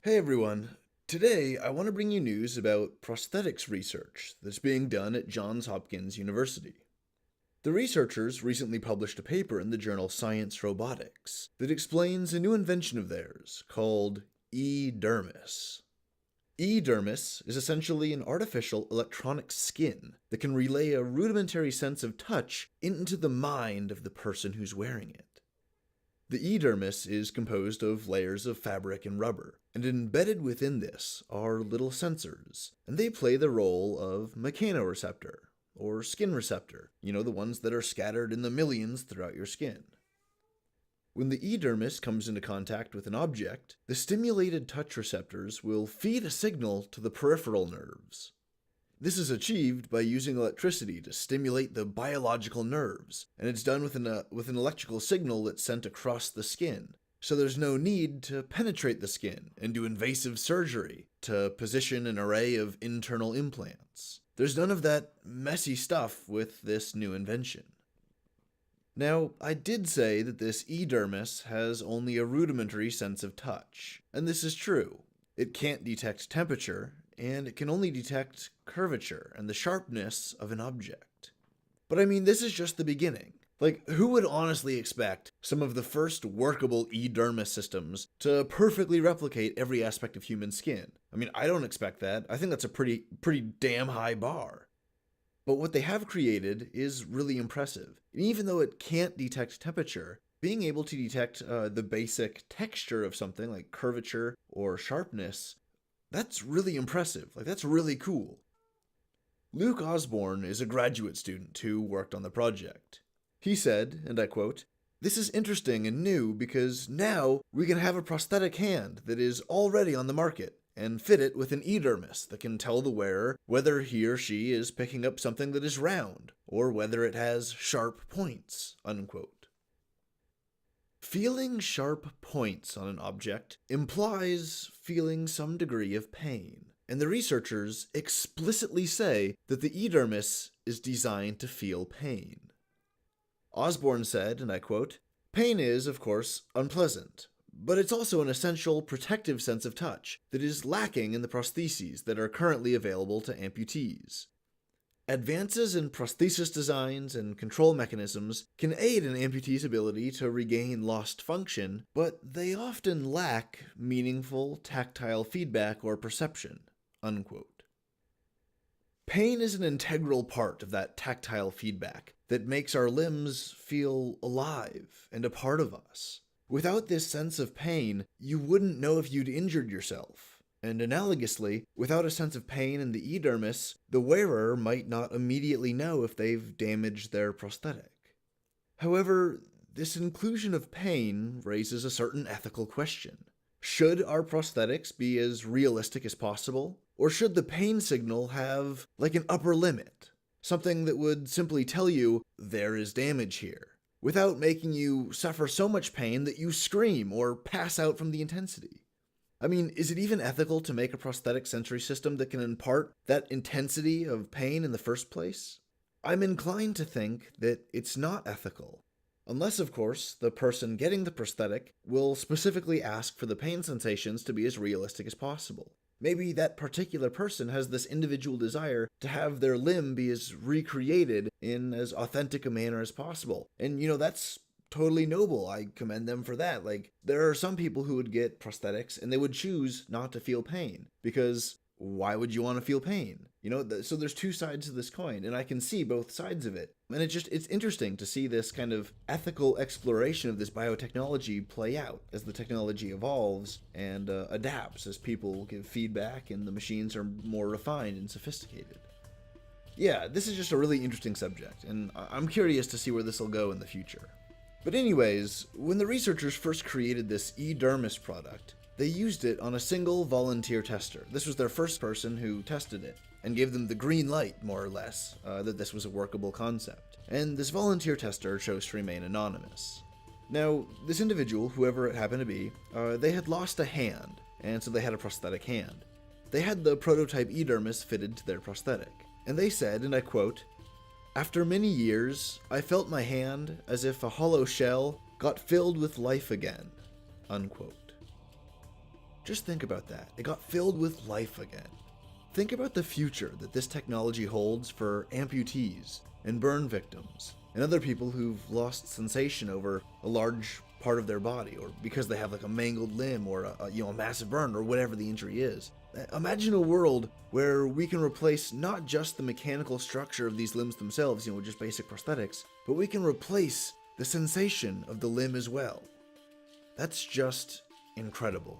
Hey everyone, today I want to bring you news about prosthetics research that's being done at Johns Hopkins University. The researchers recently published a paper in the journal Science Robotics that explains a new invention of theirs called E-Dermis. E-Dermis is essentially an artificial electronic skin that can relay a rudimentary sense of touch into the mind of the person who's wearing it. The E-Dermis is composed of layers of fabric and rubber, and embedded within this are little sensors, and they play the role of mechanoreceptor, or skin receptor, the ones that are scattered in the millions throughout your skin. When the E-Dermis comes into contact with an object, the stimulated touch receptors will feed a signal to the peripheral nerves. This is achieved by using electricity to stimulate the biological nerves, and it's done with an electrical signal that's sent across the skin. So there's no need to penetrate the skin and do invasive surgery to position an array of internal implants. There's none of that messy stuff with this new invention. Now, I did say that this E-Dermis has only a rudimentary sense of touch, and this is true. It can't detect temperature, and it can only detect curvature and the sharpness of an object. But this is just the beginning. Who would honestly expect some of the first workable E-Dermis systems to perfectly replicate every aspect of human skin? I don't expect that. I think that's a pretty damn high bar. But what they have created is really impressive. And even though it can't detect temperature, being able to detect the basic texture of something like curvature or sharpness, that's really impressive. That's really cool. Luke Osborne is a graduate student who worked on the project. He said, and I quote, "This is interesting and new because now we can have a prosthetic hand that is already on the market and fit it with an E-Dermis that can tell the wearer whether he or she is picking up something that is round or whether it has sharp points," unquote. Feeling sharp points on an object implies feeling some degree of pain, and the researchers explicitly say that the E-Dermis is designed to feel pain. Osborne said, and I quote, "Pain is, of course, unpleasant, but it's also an essential protective sense of touch that is lacking in the prostheses that are currently available to amputees. Advances in prosthesis designs and control mechanisms can aid an amputee's ability to regain lost function, but they often lack meaningful tactile feedback or perception," unquote. Pain is an integral part of that tactile feedback that makes our limbs feel alive and a part of us. Without this sense of pain, you wouldn't know if you'd injured yourself. And analogously, without a sense of pain in the E-Dermis, the wearer might not immediately know if they've damaged their prosthetic. However, this inclusion of pain raises a certain ethical question. Should our prosthetics be as realistic as possible? Or should the pain signal have, an upper limit? Something that would simply tell you, there is damage here, without making you suffer so much pain that you scream or pass out from the intensity. Is it even ethical to make a prosthetic sensory system that can impart that intensity of pain in the first place? I'm inclined to think that it's not ethical. Unless, of course, the person getting the prosthetic will specifically ask for the pain sensations to be as realistic as possible. Maybe that particular person has this individual desire to have their limb be as recreated in as authentic a manner as possible. And, that's totally noble. I commend them for that. There are some people who would get prosthetics and they would choose not to feel pain because why would you want to feel pain? So there's two sides to this coin, and I can see both sides of it. And it's interesting to see this kind of ethical exploration of this biotechnology play out as the technology evolves and adapts as people give feedback and the machines are more refined and sophisticated. Yeah, this is just a really interesting subject, and I'm curious to see where this will go in the future. But anyways, when the researchers first created this E-Dermis product, they used it on a single volunteer tester. This was their first person who tested it, and gave them the green light, more or less, that this was a workable concept. And this volunteer tester chose to remain anonymous. Now, this individual, whoever it happened to be, they had lost a hand, and so they had a prosthetic hand. They had the prototype E-Dermis fitted to their prosthetic, and they said, and I quote, "After many years, I felt my hand as if a hollow shell got filled with life again," unquote. Just think about that. It got filled with life again. Think about the future that this technology holds for amputees and burn victims and other people who've lost sensation over a large part of their body, or because they have like a mangled limb or a massive burn or whatever the injury is. Imagine a world where we can replace not just the mechanical structure of these limbs themselves, with just basic prosthetics, but we can replace the sensation of the limb as well. That's just incredible.